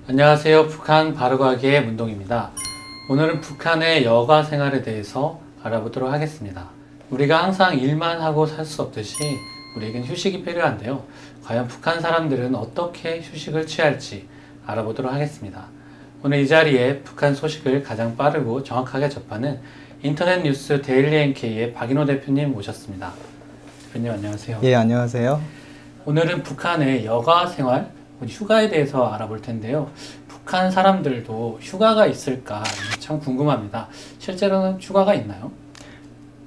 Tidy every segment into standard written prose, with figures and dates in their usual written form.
안녕하세요. 북한 바르고하기의 문동입니다. 오늘은 북한의 여가 생활에 대해서 알아보도록 하겠습니다. 우리가 항상 일만 하고 살 수 없듯이 우리에겐 휴식이 필요한데요. 과연 북한 사람들은 어떻게 휴식을 취할지 알아보도록 하겠습니다. 오늘 이 자리에 북한 소식을 가장 빠르고 정확하게 접하는 인터넷 뉴스 데일리 NK의 박인호 대표님 모셨습니다. 대표님 안녕하세요. 예, 안녕하세요. 오늘은 북한의 여가 생활, 휴가에 대해서 알아볼 텐데요. 북한 사람들도 휴가가 있을까 참 궁금합니다. 실제로는 휴가가 있나요?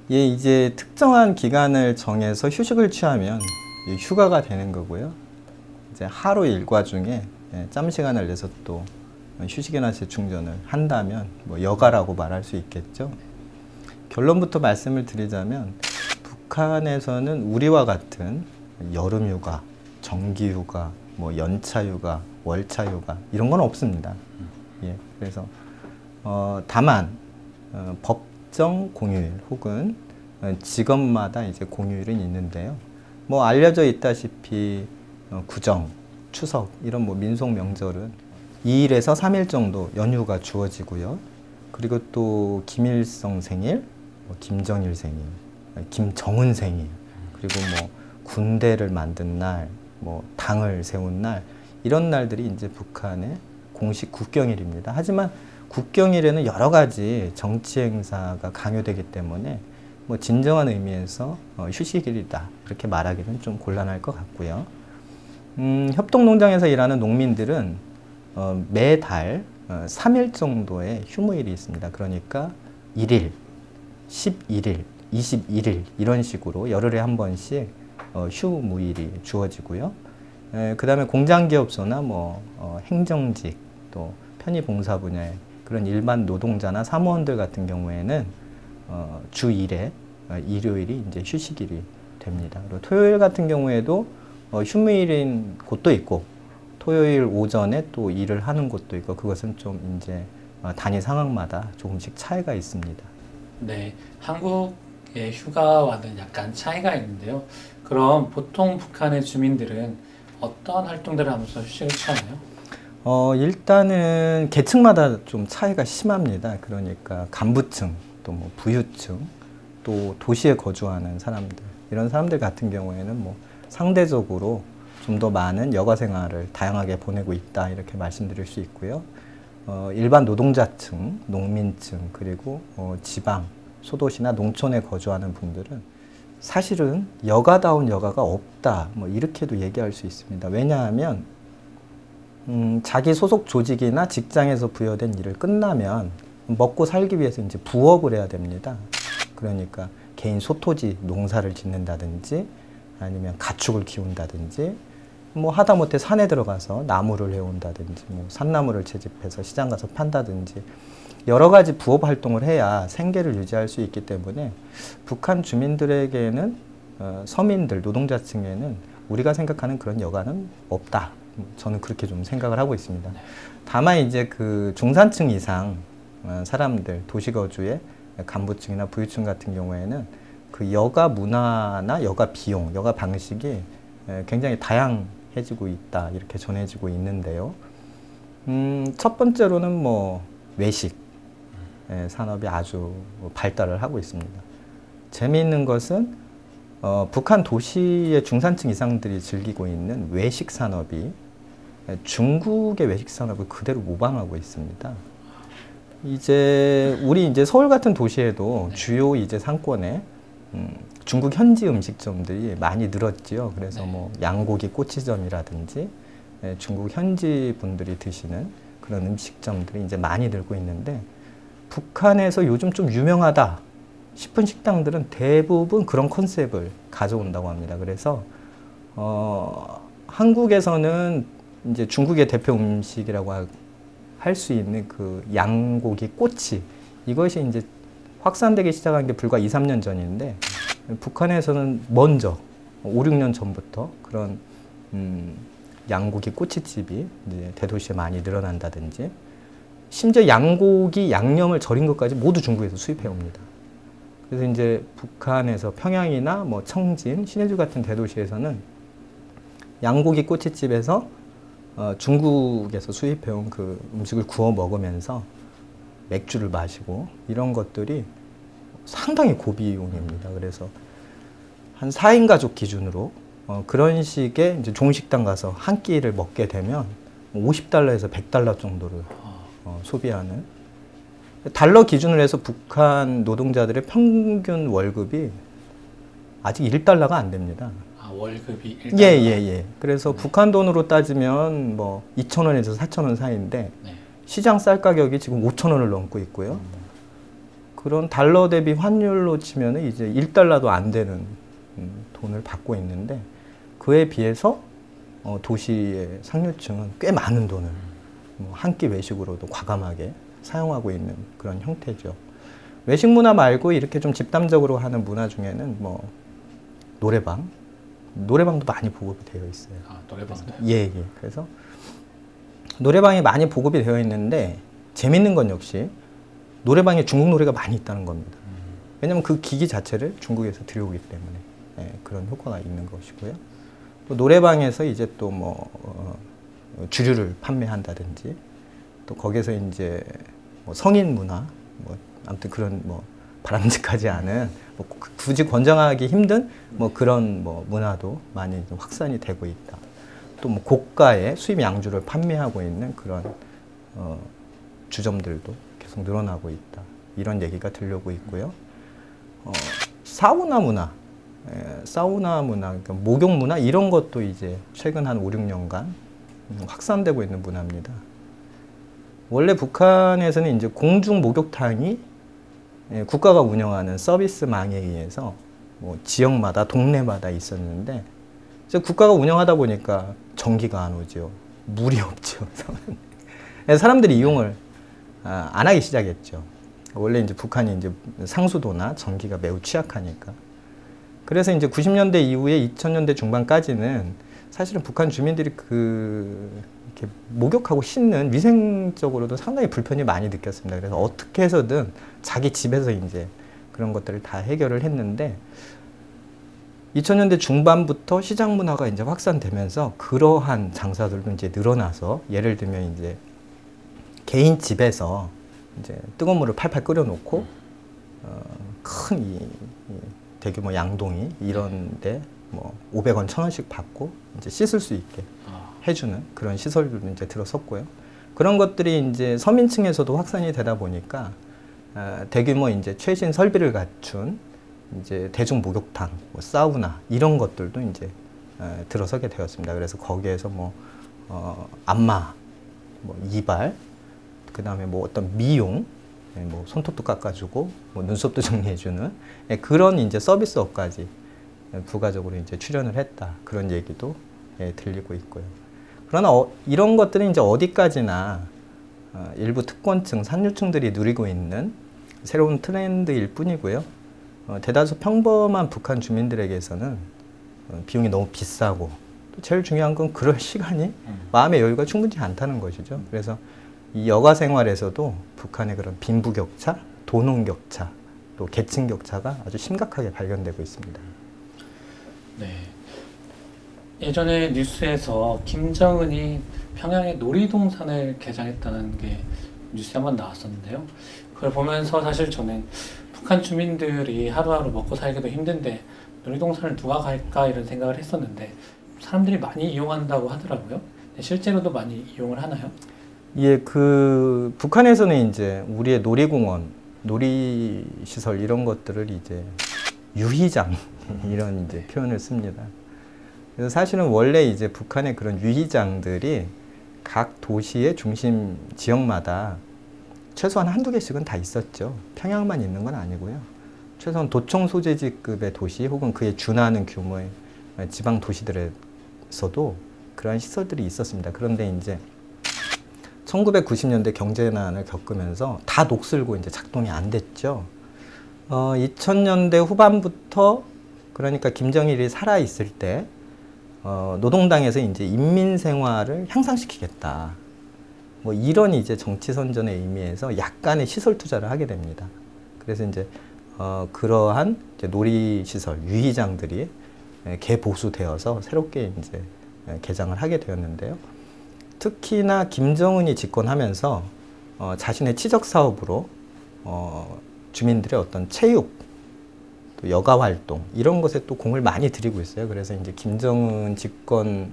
예, 이제 특정한 기간을 정해서 휴식을 취하면 휴가가 되는 거고요. 이제 하루 일과 중에 짬 시간을 내서 또 휴식이나 재충전을 한다면 뭐 여가라고 말할 수 있겠죠. 결론부터 말씀을 드리자면 북한에서는 우리와 같은 여름휴가, 정기휴가, 뭐 연차휴가, 월차휴가 이런 건 없습니다. 예, 그래서 다만 법정 공휴일 혹은 직업마다 이제 공휴일은 있는데요. 뭐 알려져 있다시피 구정, 추석 이런 뭐 민속 명절은 2일에서 3일 정도 연휴가 주어지고요. 그리고 또 김일성 생일, 김정일 생일, 김정은 생일, 그리고 뭐 군대를 만든 날, 뭐 당을 세운 날 이런 날들이 이제 북한의 공식 국경일입니다. 하지만 국경일에는 여러 가지 정치 행사가 강요되기 때문에 뭐 진정한 의미에서 휴식일이다 이렇게 말하기는 좀 곤란할 것 같고요. 협동농장에서 일하는 농민들은 매달 3일 정도의 휴무일이 있습니다. 그러니까 1일, 11일, 21일 이런 식으로 열흘에 한 번씩 휴무일이 주어지고요. 그 다음에 공장기업소나 뭐 행정직 또 편의봉사 분야의 그런 일반 노동자나 사무원들 같은 경우에는 주 1회 일요일이 이제 휴식일이 됩니다. 그리고 토요일 같은 경우에도 휴무일인 곳도 있고 토요일 오전에 또 일을 하는 곳도 있고 그것은 좀 이제 단위 상황마다 조금씩 차이가 있습니다. 네, 한국의 휴가와는 약간 차이가 있는데요. 그럼 보통 북한의 주민들은 어떤 활동들을 하면서 휴식을 취하나요? 일단은 계층마다 좀 차이가 심합니다. 그러니까 간부층, 또 뭐 부유층, 또 도시에 거주하는 사람들 이런 사람들 같은 경우에는 뭐 상대적으로 좀 더 많은 여가 생활을 다양하게 보내고 있다 이렇게 말씀드릴 수 있고요. 일반 노동자층, 농민층 그리고 지방, 소도시나 농촌에 거주하는 분들은 사실은 여가다운 여가가 없다 뭐 이렇게도 얘기할 수 있습니다. 왜냐하면 자기 소속 조직이나 직장에서 부여된 일을 끝나면 먹고 살기 위해서 이제 부업을 해야 됩니다. 그러니까 개인 소토지 농사를 짓는다든지 아니면 가축을 키운다든지 뭐 하다못해 산에 들어가서 나무를 해온다든지 뭐 산나무를 채집해서 시장 가서 판다든지 여러 가지 부업 활동을 해야 생계를 유지할 수 있기 때문에 북한 주민들에게는 서민들, 노동자층에는 우리가 생각하는 그런 여가는 없다. 저는 그렇게 좀 생각을 하고 있습니다. 다만 이제 그 중산층 이상 사람들, 도시거주의 간부층이나 부유층 같은 경우에는 그 여가 문화나 여가 비용, 여가 방식이 굉장히 다양해지고 있다. 이렇게 전해지고 있는데요. 첫 번째로는 뭐 외식 산업이 아주 발달을 하고 있습니다. 재미있는 것은 북한 도시의 중산층 이상들이 즐기고 있는 외식 산업이 중국의 외식 산업을 그대로 모방하고 있습니다. 우리 서울 같은 도시에도 주요 이제 상권에 중국 현지 음식점들이 많이 늘었지요. 그래서 뭐 양고기 꼬치점이라든지 중국 현지 분들이 드시는 그런 음식점들이 이제 많이 늘고 있는데 북한에서 요즘 좀 유명하다 싶은 식당들은 대부분 그런 컨셉을 가져온다고 합니다. 그래서 한국에서는 이제 중국의 대표 음식이라고 할 수 있는 그 양고기 꼬치 이것이 이제 확산되기 시작한 게 불과 2, 3년 전인데 북한에서는 먼저 5, 6년 전부터 그런 양고기 꼬치집이 이제 대도시에 많이 늘어난다든지 심지어 양고기 양념을 절인 것까지 모두 중국에서 수입해 옵니다. 그래서 이제 북한에서 평양이나 뭐 청진, 신해주 같은 대도시에서는 양고기 꼬치집에서 중국에서 수입해온 그 음식을 구워 먹으면서 맥주를 마시고 이런 것들이 상당히 고비용입니다. 그래서 한 4인 가족 기준으로 그런 식의 이제 종식당 가서 한 끼를 먹게 되면 50달러에서 100달러 정도를 소비하는, 달러 기준으로 해서 북한 노동자들의 평균 월급이 아직 1달러가 안 됩니다. 아, 월급이 1달러? 예. 그래서 북한 돈으로 따지면 뭐 2,000원에서 4,000원 사이인데 네. 시장 쌀 가격이 지금 5,000원을 넘고 있고요. 그런 달러 대비 환율로 치면 이제 1달러도 안 되는 돈을 받고 있는데, 그에 비해서 도시의 상류층은 꽤 많은 돈을 한 끼 외식으로도 과감하게 사용하고 있는 그런 형태죠. 외식 문화 말고 이렇게 좀 집단적으로 하는 문화 중에는 뭐 노래방도 많이 보급이 되어 있어요. 아, 노래방도? 예. 그래서 노래방이 많이 보급이 되어 있는데 재밌는 건 역시 노래방에 중국 노래가 많이 있다는 겁니다. 왜냐하면 그 기기 자체를 중국에서 들여오기 때문에 그런 효과가 있는 것이고요. 또 노래방에서 이제 또 뭐 주류를 판매한다든지, 또 거기서 이제 뭐 성인 문화, 뭐 아무튼 그런 뭐 바람직하지 않은, 뭐 굳이 권장하기 힘든 뭐 그런 뭐 문화도 많이 좀 확산이 되고 있다. 또 뭐 고가의 수입 양주를 판매하고 있는 그런 주점들도 계속 늘어나고 있다. 이런 얘기가 들려오고 있고요. 사우나 문화, 그러니까 목욕 문화 이런 것도 이제 최근 한 5, 6년간 확산되고 있는 문화입니다. 원래 북한에서는 이제 공중 목욕탕이 국가가 운영하는 서비스망에 의해서 뭐 지역마다 동네마다 있었는데, 이제 국가가 운영하다 보니까 전기가 안 오죠. 물이 없죠. 사람들이 이용을 안 하기 시작했죠. 원래 이제 북한이 이제 상수도나 전기가 매우 취약하니까. 그래서 이제 90년대 이후에 2000년대 중반까지는 사실은 북한 주민들이 이렇게 목욕하고 씻는 위생적으로도 상당히 불편이 많이 느꼈습니다. 그래서 어떻게 해서든 자기 집에서 이제 그런 것들을 다 해결을 했는데, 2000년대 중반부터 시장 문화가 이제 확산되면서 그러한 장사들도 이제 늘어나서, 예를 들면 이제 개인 집에서 이제 뜨거운 물을 팔팔 끓여놓고 큰 대규모 양동이 이런데 뭐 500원, 1000원씩 받고 이제 씻을 수 있게 해주는 그런 시설들도 이제 들어섰고요. 그런 것들이 이제 서민층에서도 확산이 되다 보니까 대규모 이제 최신 설비를 갖춘 이제 대중 목욕탕, 뭐 사우나 이런 것들도 이제 들어서게 되었습니다. 그래서 거기에서 뭐 안마, 뭐 이발, 그 다음에 뭐 어떤 미용, 뭐 손톱도 깎아주고 뭐 눈썹도 정리해주는 그런 이제 서비스업까지 부가적으로 이제 출연을 했다, 그런 얘기도 들리고 있고요. 그러나 이런 것들은 이제 어디까지나 일부 특권층, 상류층들이 누리고 있는 새로운 트렌드일 뿐이고요. 대다수 평범한 북한 주민들에게서는 비용이 너무 비싸고, 또 제일 중요한 건 그럴 시간이, 마음의 여유가 충분치 않다는 것이죠. 그래서 이 여가 생활에서도 북한의 그런 빈부격차, 도농격차, 또 계층격차가 아주 심각하게 발견되고 있습니다. 네. 예전에 뉴스에서 김정은이 평양에 놀이동산을 개장했다는 게 뉴스에 한번 나왔었는데요. 그걸 보면서 사실 저는 북한 주민들이 하루하루 먹고 살기도 힘든데 놀이동산을 누가 갈까 이런 생각을 했었는데, 사람들이 많이 이용한다고 하더라고요. 실제로도 많이 이용을 하나요? 예, 북한에서는 이제 우리의 놀이공원, 놀이시설 이런 것들을 이제 유희장 이런 이제 표현을 씁니다. 그래서 사실은 원래 이제 북한의 그런 유희장들이 각 도시의 중심 지역마다 최소한 한두 개씩은 다 있었죠. 평양만 있는 건 아니고요. 최소한 도청 소재지급의 도시 혹은 그에 준하는 규모의 지방 도시들에서도 그러한 시설들이 있었습니다. 그런데 이제 1990년대 경제난을 겪으면서 다 녹슬고 이제 작동이 안 됐죠. 2000년대 후반부터, 그러니까 김정일이 살아 있을 때 노동당에서 이제 인민 생활을 향상시키겠다, 뭐 이런 이제 정치 선전의 의미에서 약간의 시설 투자를 하게 됩니다. 그래서 이제 그러한 이제 놀이 시설, 유희장들이 개보수되어서 새롭게 이제 개장을 하게 되었는데요. 특히나 김정은이 집권하면서 자신의 치적 사업으로 주민들의 어떤 체육, 또 여가 활동 이런 것에 또 공을 많이 들이고 있어요. 그래서 이제 김정은 집권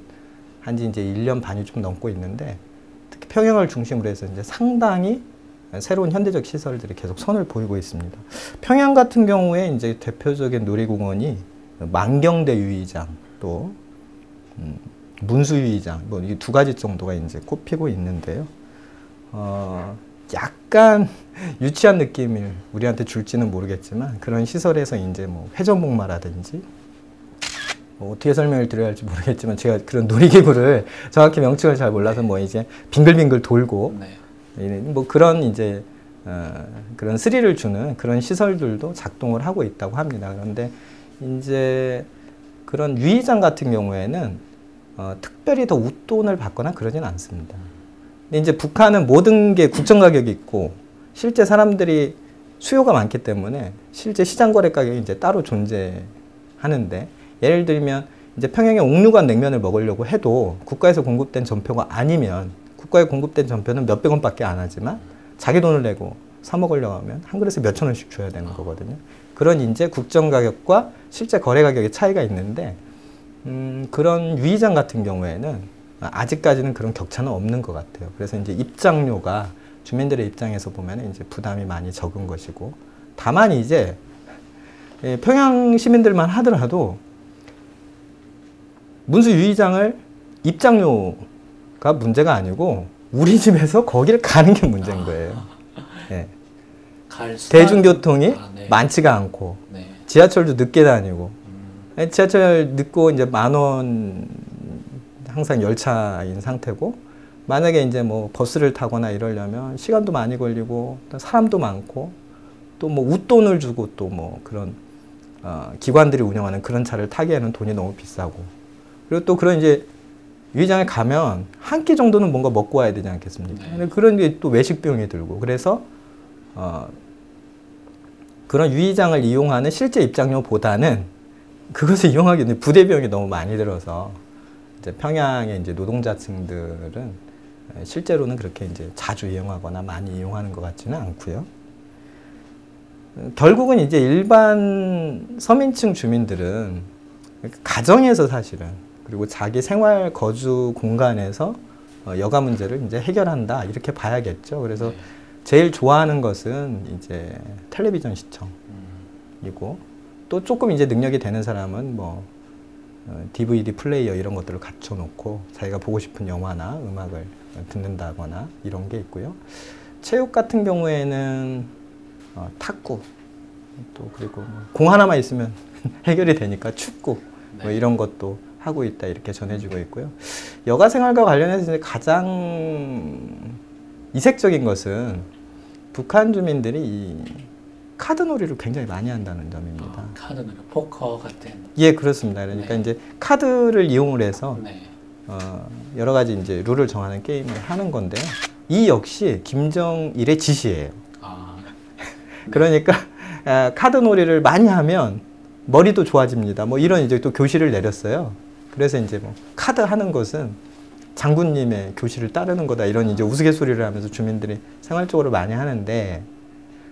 한지 이제 1년 반이 좀 넘고 있는데 특히 평양을 중심으로 해서 이제 상당히 새로운 현대적 시설들이 계속 선을 보이고 있습니다. 평양 같은 경우에 이제 대표적인 놀이공원이 만경대 유의장 또 문수 유의장 뭐 이 두 가지 정도가 이제 꼽히고 있는데요. 약간 유치한 느낌을 우리한테 줄지는 모르겠지만 그런 시설에서 이제 뭐 회전목마라든지 뭐 어떻게 설명을 드려야 할지 모르겠지만 제가 그런 놀이기구를 정확히 명칭을 잘 몰라서 뭐 이제 빙글빙글 돌고 뭐 그런 이제 그런 스릴을 주는 그런 시설들도 작동을 하고 있다고 합니다. 그런데 이제 그런 유의장 같은 경우에는 특별히 더 웃돈을 받거나 그러진 않습니다. 근데 이제 북한은 모든 게 국정 가격이 있고 실제 사람들이 수요가 많기 때문에 실제 시장 거래 가격이 이제 따로 존재하는데 예를 들면 이제 평양에 옥류관 냉면을 먹으려고 해도 국가에서 공급된 전표가 아니면 국가에 공급된 전표는 몇백 원밖에 안 하지만 자기 돈을 내고 사 먹으려고 하면 한 그릇에 몇천 원씩 줘야 되는 거거든요. 그런 이제 국정 가격과 실제 거래 가격의 차이가 있는데 그런 유의장 같은 경우에는 아직까지는 그런 격차는 없는 것 같아요. 그래서 이제 입장료가 주민들의 입장에서 보면 이제 부담이 많이 적은 것이고 다만 이제 평양 시민들만 하더라도 문수 유의장을 입장료가 문제가 아니고 우리 집에서 거기를 가는 게 문제인 거예요. 네. 대중교통이 네. 많지가 않고 네. 지하철도 늦게 다니고 지하철 늦고 이제 10,000원 항상 열차인 상태고 만약에 이제 뭐 버스를 타거나 이러려면 시간도 많이 걸리고 또 사람도 많고 또 뭐 웃돈을 주고 또 뭐 그런 기관들이 운영하는 그런 차를 타기에는 돈이 너무 비싸고 그리고 또 그런 이제 유의장에 가면 한 끼 정도는 뭔가 먹고 와야 되지 않겠습니까? 근데 그런 게 또 외식 비용이 들고 그래서 그런 유의장을 이용하는 실제 입장료보다는 그것을 이용하기 위해 부대 비용이 너무 많이 들어서 이제 평양의 이제 노동자층들은 실제로는 그렇게 이제 자주 이용하거나 많이 이용하는 것 같지는 않고요. 결국은 이제 일반 서민층 주민들은 가정에서 사실은 그리고 자기 생활 거주 공간에서 여가 문제를 이제 해결한다 이렇게 봐야겠죠. 그래서 제일 좋아하는 것은 이제 텔레비전 시청이고 또 조금 이제 능력이 되는 사람은 뭐 DVD 플레이어 이런 것들을 갖춰 놓고 자기가 보고 싶은 영화나 음악을 듣는다거나 이런 게 있고요. 체육 같은 경우에는 탁구 또 그리고 공 하나만 있으면 해결이 되니까 축구 뭐 이런 것도 하고 있다 이렇게 전해지고 있고요. 여가 생활과 관련해서 이제 가장 이색적인 것은 북한 주민들이 이 카드놀이를 굉장히 많이 한다는 점입니다. 카드놀이, 포커 같은. 예, 그렇습니다. 그러니까 이제 카드를 이용을 해서 여러 가지 이제 룰을 정하는 게임을 하는 건데요. 이 역시 김정일의 지시예요. 그러니까 카드놀이를 많이 하면 머리도 좋아집니다. 뭐 이런 이제 또 교실을 내렸어요. 그래서 이제 뭐 카드 하는 것은 장군님의 교실을 따르는 거다 이런 이제 우스갯소리를 하면서 주민들이 생활적으로 많이 하는데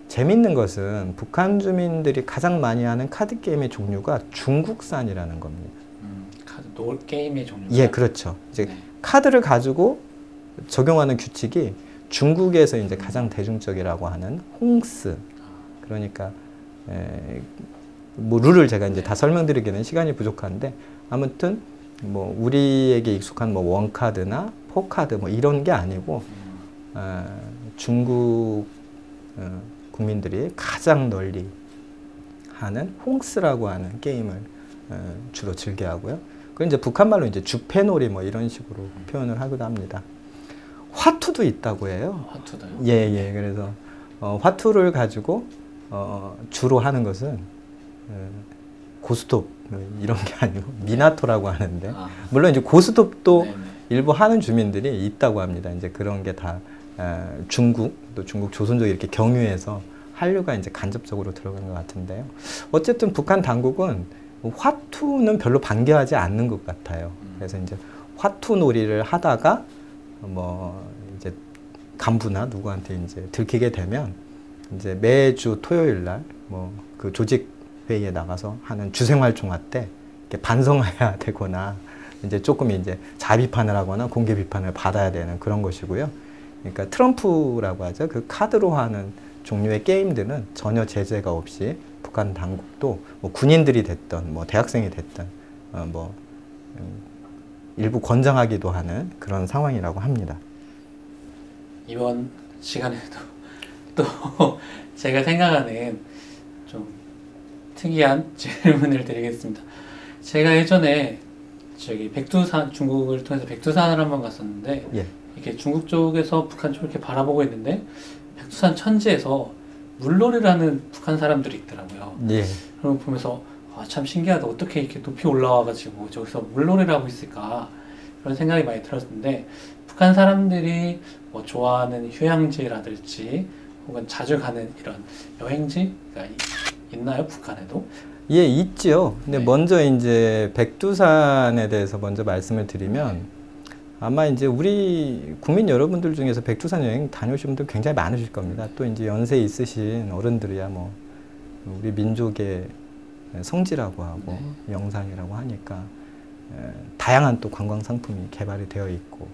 재밌는 것은 북한 주민들이 가장 많이 하는 카드 게임의 종류가 중국산이라는 겁니다. 카드 놀 게임의 종류. 예, 그렇죠. 이제 카드를 가지고 적용하는 규칙이 중국에서 이제 가장 대중적이라고 하는 홍스. 그러니까 뭐 룰을 제가 이제 다 설명드리기는 시간이 부족한데 아무튼 뭐 우리에게 익숙한 뭐 원카드나 포카드 뭐 이런 게 아니고 중국 국민들이 가장 널리 하는 홍스라고 하는 게임을 주로 즐겨하고요. 그건 이제 북한말로 이제 주패놀이 뭐 이런 식으로 표현을 하기도 합니다. 화투도 있다고 해요. 화투도요? 예. 그래서 화투를 가지고 주로 하는 것은 고스톱 이런 게 아니고 미나토라고 하는데 물론 이제 고스톱도 일부 하는 주민들이 있다고 합니다. 이제 그런 게 다 중국 또 중국 조선족 이렇게 경유해서 한류가 이제 간접적으로 들어간 것 같은데요. 어쨌든 북한 당국은 화투는 별로 반겨하지 않는 것 같아요. 그래서 이제 화투 놀이를 하다가 뭐 이제 간부나 누구한테 이제 들키게 되면 이제 매주 토요일 날 뭐 그 조직 회의에 나가서 하는 주생활종화 때 이렇게 반성해야 되거나 이제 조금 이제 자비판을 하거나 공개 비판을 받아야 되는 그런 것이고요. 그러니까 트럼프라고 하죠. 그 카드로 하는 종류의 게임들은 전혀 제재가 없이 북한 당국도 뭐 군인들이 됐던 뭐 대학생이 됐던 일부 권장하기도 하는 그런 상황이라고 합니다. 이번 시간에도 또 제가 생각하는 좀 특이한 질문을 드리겠습니다. 제가 예전에 저기 백두산, 중국을 통해서 백두산을 한번 갔었는데 예. 이렇게 중국 쪽에서 북한 쪽을 이렇게 바라보고 있는데 백두산 천지에서 물놀이를 하는 북한 사람들이 있더라고요. 예. 그런 거 보면서 참 신기하다. 어떻게 이렇게 높이 올라와가지고 저기서 물놀이를 하고 있을까 그런 생각이 많이 들었는데 북한 사람들이 뭐 좋아하는 휴양지라든지 혹은 자주 가는 이런 여행지가 있나요? 북한에도? 예, 있죠. 근데 네. 먼저 이제 백두산에 대해서 먼저 말씀을 드리면 아마 이제 우리 국민 여러분들 중에서 백두산 여행 다녀오신 분들 굉장히 많으실 겁니다. 또 이제 연세 있으신 어른들이야 뭐 우리 민족의 성지라고 하고 영상이라고 하니까 다양한 또 관광 상품이 개발이 되어 있고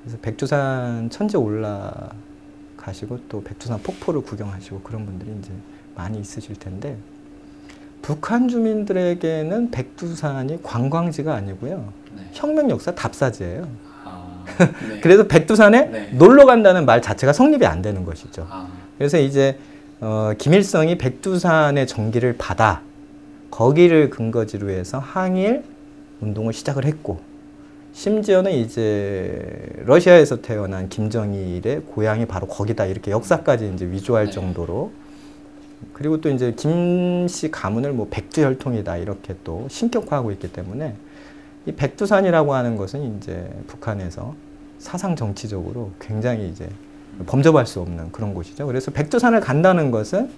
그래서 백두산 천지에 올라가시고 또 백두산 폭포를 구경하시고 그런 분들이 이제 많이 있으실 텐데 북한 주민들에게는 백두산이 관광지가 아니고요. 네. 혁명 역사 답사지예요. 네. 그래서 백두산에 네. 놀러 간다는 말 자체가 성립이 안 되는 것이죠. 아, 그래서 이제 김일성이 백두산의 전기를 받아 거기를 근거지로 해서 항일 운동을 시작을 했고 심지어는 이제 러시아에서 태어난 김정일의 고향이 바로 거기다 이렇게 역사까지 이제 위조할 네. 정도로 그리고 또 이제 김씨 가문을 뭐 백두혈통이다 이렇게 또 신격화하고 있기 때문에 이 백두산이라고 하는 것은 이제 북한에서 사상 정치적으로 굉장히 이제 범접할 수 없는 그런 곳이죠. 그래서 백두산을 간다는 것은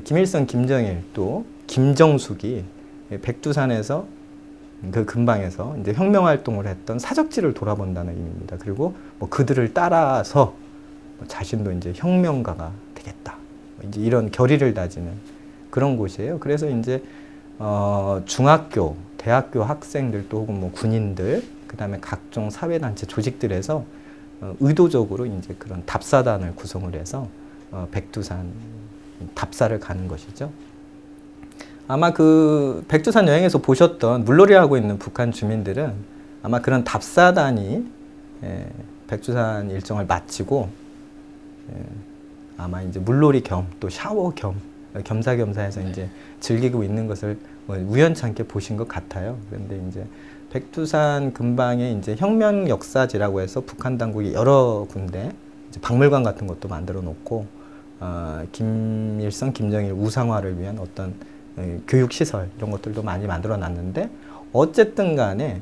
김일성, 김정일 또 김정숙이 백두산에서 그 근방에서 이제 혁명 활동을 했던 사적지를 돌아본다는 의미입니다. 그리고 뭐 그들을 따라서 자신도 이제 혁명가가 되겠다. 이제 이런 결의를 다지는 그런 곳이에요. 그래서 이제 중학교, 대학교 학생들 또 혹은 뭐 군인들, 그 다음에 각종 사회단체 조직들에서 의도적으로 이제 그런 답사단을 구성을 해서 백두산 답사를 가는 것이죠. 아마 그 백두산 여행에서 보셨던 물놀이 하고 있는 북한 주민들은 아마 그런 답사단이 백두산 일정을 마치고 아마 이제 물놀이 겸 또 샤워 겸 겸사겸사해서 이제 즐기고 있는 것을 우연찮게 보신 것 같아요. 그런데 이제 백두산 근방에 이제 혁명 역사지라고 해서 북한 당국이 여러 군데 이제 박물관 같은 것도 만들어 놓고 김일성, 김정일 우상화를 위한 어떤 교육시설 이런 것들도 많이 만들어 놨는데 어쨌든 간에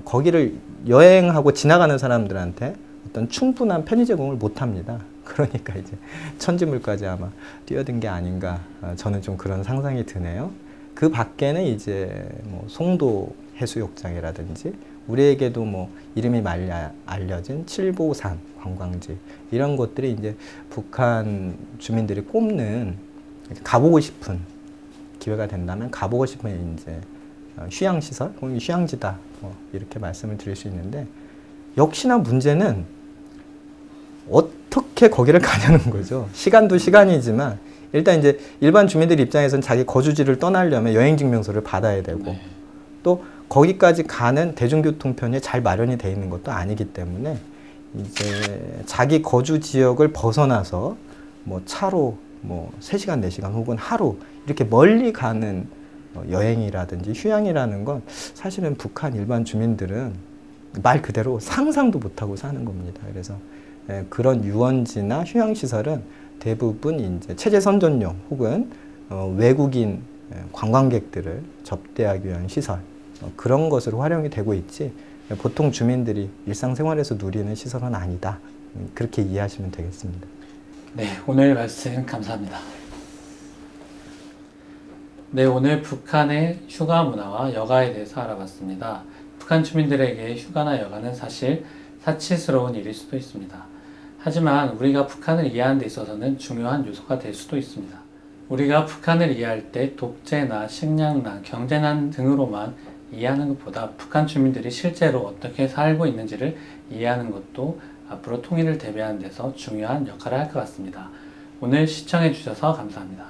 거기를 여행하고 지나가는 사람들한테 어떤 충분한 편의 제공을 못 합니다. 그러니까 이제 천지물까지 아마 뛰어든 게 아닌가 저는 좀 그런 상상이 드네요. 그 밖에는 이제 뭐 송도 해수욕장이라든지 우리에게도 뭐 이름이 많이 알려진 칠보산 관광지 이런 곳들이 이제 북한 주민들이 꼽는 가보고 싶은 기회가 된다면 가보고 싶은 이제 휴양시설 혹은 휴양지다 뭐 이렇게 말씀을 드릴 수 있는데 역시나 문제는 어떻게 거기를 가냐는 거죠. 시간도 시간이지만 일단 이제 일반 주민들 입장에서는 자기 거주지를 떠나려면 여행증명서를 받아야 되고 네. 또 거기까지 가는 대중교통편이 잘 마련이 돼 있는 것도 아니기 때문에 이제 자기 거주 지역을 벗어나서 뭐 차로 뭐 3시간, 4시간 혹은 하루 이렇게 멀리 가는 여행이라든지 휴양이라는 건 사실은 북한 일반 주민들은 말 그대로 상상도 못하고 사는 겁니다. 그래서 그런 유원지나 휴양시설은 대부분 이제 체제선전용 혹은 외국인 관광객들을 접대하기 위한 시설 그런 것으로 활용이 되고 있지 보통 주민들이 일상생활에서 누리는 시설은 아니다. 그렇게 이해하시면 되겠습니다. 네, 오늘 말씀 감사합니다. 네, 오늘 북한의 휴가 문화와 여가에 대해서 알아봤습니다. 북한 주민들에게 휴가나 여가는 사실 사치스러운 일일 수도 있습니다. 하지만 우리가 북한을 이해하는 데 있어서는 중요한 요소가 될 수도 있습니다. 우리가 북한을 이해할 때 독재나 식량난, 경제난 등으로만 이해하는 것보다 북한 주민들이 실제로 어떻게 살고 있는지를 이해하는 것도 앞으로 통일을 대비하는 데서 중요한 역할을 할 것 같습니다. 오늘 시청해 주셔서 감사합니다.